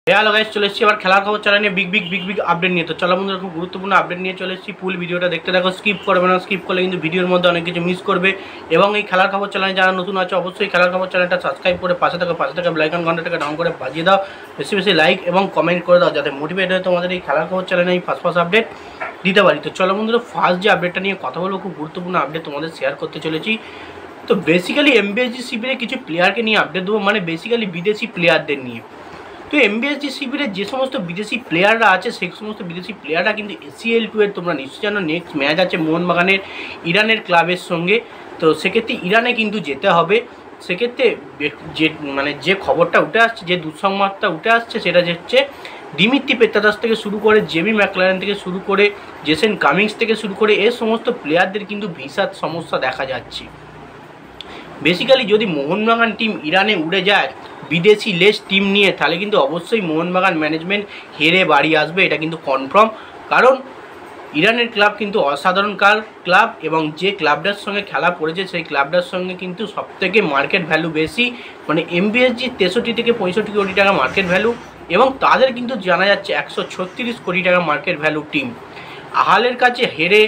Hello guys, চলে এসেছি আবার খেলার খবর চ্যানেলে বিগ বিগ আপডেট নিয়ে। তো চলো বন্ধুরা, খুব গুরুত্বপূর্ণ আপডেট নিয়ে চলে এসেছি। ফুল ভিডিওটা দেখতে থাকো, স্কিপ করবে না। স্কিপ করলে কিন্তু ভিডিওর মধ্যে অনেক কিছু মিস করবে। এবং এই খেলার খবর চ্যানেলে যারা নতুন আছে অবশ্যই খেলার খবর চ্যানেলটা সাবস্ক্রাইব করে পাশে থাকা বেল আইকন ঘন্টাটাকে ডাউন করে বাজিয়ে দাও। বেশি লাইক এবং কমেন্ট করে দাও, যাতে মোটিভেট হয়ে তোমাদের এই খেলার খবর চ্যানেলে এই ফার্স্ট আপডেট দিতে পারি। তো চলো বন্ধুরা, ফার্স্ট যে আপডেটটা নিয়ে কথা বলবো, খুব গুরুত্বপূর্ণ আপডেট তোমাদের শেয়ার করতে চলেছি। তো বেসিক্যালি এমবিএসজি শিবিরে কিছু প্লেয়ারকে নিয়ে আপডেট দেবো, মানে বেসিক্যালি বিদেশি প্লেয়ারদের নিয়ে। তো এমবিএসজি শিবিরে যে সমস্ত বিদেশি প্লেয়াররা আছে, সেই সমস্ত বিদেশি প্লেয়াররা কিন্তু ACL2 এর তোমরা নিশ্চয়ই জানো নেক্সট ম্যাচ আছে মোহনবাগানের ইরানের ক্লাবের সঙ্গে। তো সেক্ষেত্রে ইরানে কিন্তু যেতে হবে। সেক্ষেত্রে যে খবরটা উঠে আসছে, যে দুঃসংবাদটা উঠে আসছে, সেটা হচ্ছে দিমিত্রি পেত্রাদাস থেকে শুরু করে জেমি ম্যাকলারেন থেকে শুরু করে জেসন কামিংস থেকে শুরু করে এই সমস্ত প্লেয়ারদের কিন্তু ভিসার সমস্যা দেখা যাচ্ছে। বেসিক্যালি যদি মোহনবাগান টিম ইরানে উড়ে যায় বিদেশি লেস টিম নিয়ে, তাহলে কিন্তু অবশ্যই মোহনবাগান ম্যানেজমেন্ট হেরে বাড়ি আসবে, এটা কিন্তু কনফার্ম। কারণ ইরানের ক্লাব কিন্তু অসাধারণ ক্লাব, এবং যে ক্লাবটার সঙ্গে খেলা পড়েছে সেই ক্লাবটার সঙ্গে কিন্তু সবথেকে মার্কেট ভ্যালু বেশি, মানে এমবিএসজি 63 থেকে 65 কোটি টাকা মার্কেট ভ্যালু, এবং তাদের কিন্তু জানা যাচ্ছে 136 কোটি টাকা মার্কেট ভ্যালু টিম। আহালের কাছে হেরে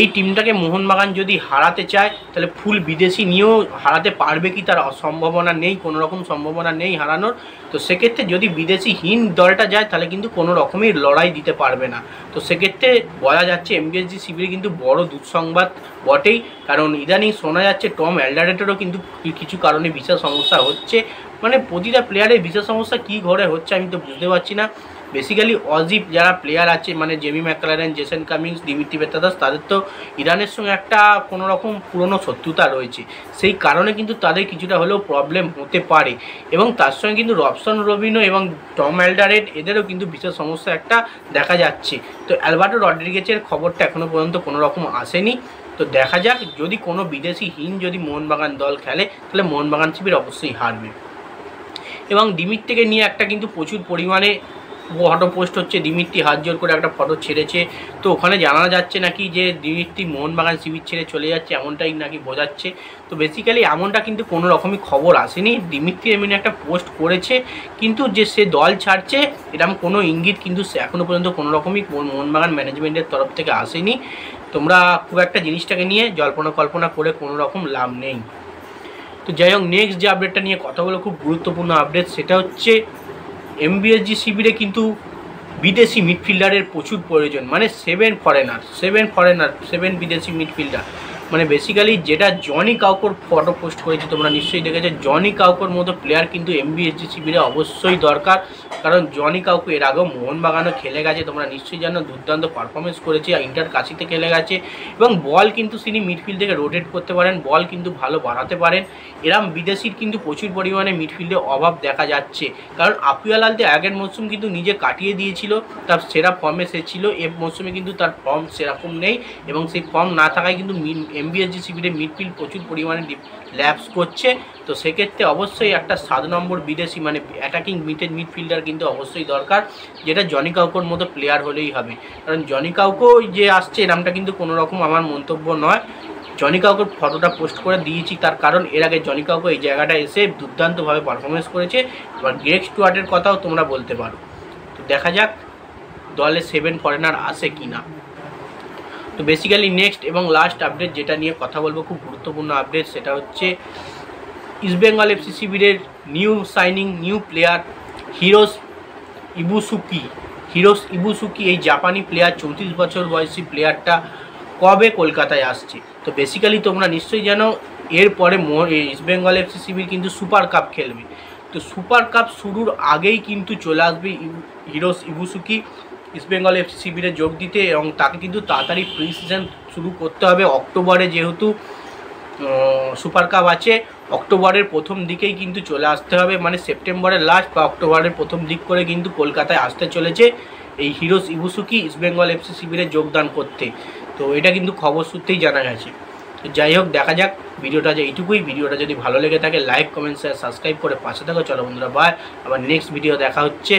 এই টিমটাকে মোহনবাগান যদি হারাতে চায়, তাহলে ফুল বিদেশি নিয়েও হারাতে পারবে কি, তার সম্ভাবনা নেই, কোনো রকম সম্ভাবনা নেই হারানোর। তো সেক্ষেত্রে যদি বিদেশিহীন দলটা যায়, তাহলে কিন্তু কোনো রকমই লড়াই দিতে পারবে না। তো সেক্ষেত্রে বলা যাচ্ছে এমবিএসজি শিবিরে কিন্তু বড় দুঃসংবাদ বটেই। কারণ ইদানিং শোনা যাচ্ছে টম অ্যালডারেটেরও কিন্তু কিছু কারণে বিশাল সমস্যা হচ্ছে। মানে প্রতিটা প্লেয়ারের বিশাল সমস্যা কী ঘরে হচ্ছে আমি তো বুঝতে পারছি না। বেসিক্যালি অজিপ যারা প্লেয়ার আছে, মানে Jamie Maclaren, Jason Cummings, Dimitri Petratos, তাদের তো ইরানের সঙ্গে একটা কোনো রকম পুরনো শত্রুতা রয়েছে। সেই কারণে কিন্তু তাদের কিছুটা হলেও প্রবলেম হতে পারে। এবং তার সঙ্গে কিন্তু রবসন রবিনো এবং টম অ্যালডারেট, এদেরও কিন্তু বিশেষ সমস্যা একটা দেখা যাচ্ছে। তো অ্যালবার্টো রড্রিগেজের খবরটা এখনও পর্যন্ত কোনো রকম আসেনি। তো দেখা যাক, যদি কোনো বিদেশিহীন যদি মোহনবাগান দল খেলে, তাহলে মোহনবাগান শিবির অবশ্যই হারবে। এবং দিমিত্রিকে নিয়ে একটা কিন্তু প্রচুর পরিমাণে ফটো পোস্ট হচ্ছে। দিমিত্রি হাত জোর করে একটা ফটো ছেড়েছে। তো ওখানে জানা যাচ্ছে নাকি যে দিমিত্রি মোহনবাগান শিবির ছেড়ে চলে যাচ্ছে, এমনটাই নাকি বোঝাচ্ছে। তো বেসিক্যালি এমনটা কিন্তু কোনো রকমই খবর আসেনি। দিমিত্রি এমনি একটা পোস্ট করেছে, কিন্তু যে সে দল ছাড়ছে এরকম কোনো ইঙ্গিত কিন্তু সে এখনও পর্যন্ত কোনো রকমই মোহনবাগান ম্যানেজমেন্টের তরফ থেকে আসেনি। তোমরা খুব একটা জিনিসটাকে নিয়ে জল্পনা কল্পনা করে কোনো রকম লাভ নেই। তো যাই হোক, নেক্সট যে আপডেটটা নিয়ে কথা বলে খুব গুরুত্বপূর্ণ আপডেট, সেটা হচ্ছে এমবিএসজি শিবিরে কিন্তু বিদেশি মিডফিল্ডারের প্রচুর প্রয়োজন, মানে 7 বিদেশি মিডফিল্ডার। মানে বেসিক্যালি যেটা জনি কাউকোর ফটো পোস্ট করেছে, তোমরা নিশ্চয়ই দেখেছো। জনি কাউকোর মতো প্লেয়ার কিন্তু এমবিএসজি শিবিরে অবশ্যই দরকার। কারণ জনি কাউকো এর আগেও মোহনবাগানও খেলে গেছে, তোমরা নিশ্চয়ই জানো, দুর্দান্ত পারফরমেন্স করেছে, ইন্টার কাশিতে খেলে গেছে। এবং বল কিন্তু তিনি মিডফিল্ড থেকে রোটেট করতে পারেন, বল কিন্তু ভালো বাড়াতে পারেন। এরম বিদেশির কিন্তু প্রচুর পরিমাণে মিডফিল্ডে অভাব দেখা যাচ্ছে। কারণ আপিয়াল আলতে আগের মরশুম কিন্তু নিজে কাটিয়ে দিয়েছিল, তার সেরা ফর্মে সে ছিল। এ মরশুমে কিন্তু তার ফর্ম সেরকম নেই, এবং সেই ফর্ম না থাকায় কিন্তু এমবিএসজি শিবিরে মিডফিল্ড প্রচুর পরিমাণে ল্যাপস করছে। তো সেক্ষেত্রে অবশ্যই একটা 7 নম্বর বিদেশি, মানে অ্যাটাকিং মিডফিল্ডার কিন্তু অবশ্যই দরকার, যেটা জনি কাউকোর মতো প্লেয়ার হলেই হবে। কারণ জনি কাউকো যে আসছে এরমটা কিন্তু কোনো রকম আমার মন্তব্য নয়। জনি কাউকোর ফটোটা পোস্ট করে দিয়েছি, তার কারণ এর আগে জনি কাউকো এই জায়গাটা এসে দুর্দান্তভাবে পারফরমেন্স করেছে। এবার গ্রেগ স্টুয়ার্টের কথাও তোমরা বলতে পারো। তো দেখা যাক দলে 7 ফরেনার আসে কি না। তো বেসিক্যালি নেক্সট এবং লাস্ট আপডেট যেটা নিয়ে কথা বলবো, খুব গুরুত্বপূর্ণ আপডেট, সেটা হচ্ছে ইস্টবেঙ্গল এফসি শিবিরের new signing, new player Hiroshi Ibusuki. এই জাপানি প্লেয়ার, 34 বছর বয়সী প্লেয়ারটা কবে কলকাতায় আসছে। তো বেসিক্যালি তোমরা নিশ্চয়ই জানো, এরপরে ইস্টবেঙ্গল এফসি শিবির কিন্তু সুপার কাপ খেলবে। তো সুপার কাপ শুরুর আগেই কিন্তু চলে আসবে হিরোস ইবুসুকি ইস্টবেঙ্গল এফসি শিবিরে যোগ দিতে, এবং তাকে কিন্তু তাড়াতাড়ি প্রি সিজন শুরু করতে হবে। অক্টোবরে যেহেতু সুপার কাপ আছে, অক্টোবরের প্রথম দিকেই কিন্তু চলে আসতে হবে, মানে সেপ্টেম্বরের লাস্ট বা অক্টোবরের প্রথম দিক করে কিন্তু কলকাতায় আসতে চলেছে এই হিরোস ইবুসুকি ইস্টবেঙ্গল এফসি শিবিরে যোগদান করতে। তো এটা কিন্তু খবর সূত্রেই জানা গেছে। তো যাই হোক, দেখা যাক। ভিডিওটা যে এইটুকুই। ভিডিওটা যদি ভালো লেগে থাকে লাইক, কমেন্ট, শেয়ার, সাবস্ক্রাইব করে পাশে থাকো। চলো বন্ধুরা, বাই। আবার নেক্সট ভিডিও দেখা হচ্ছে।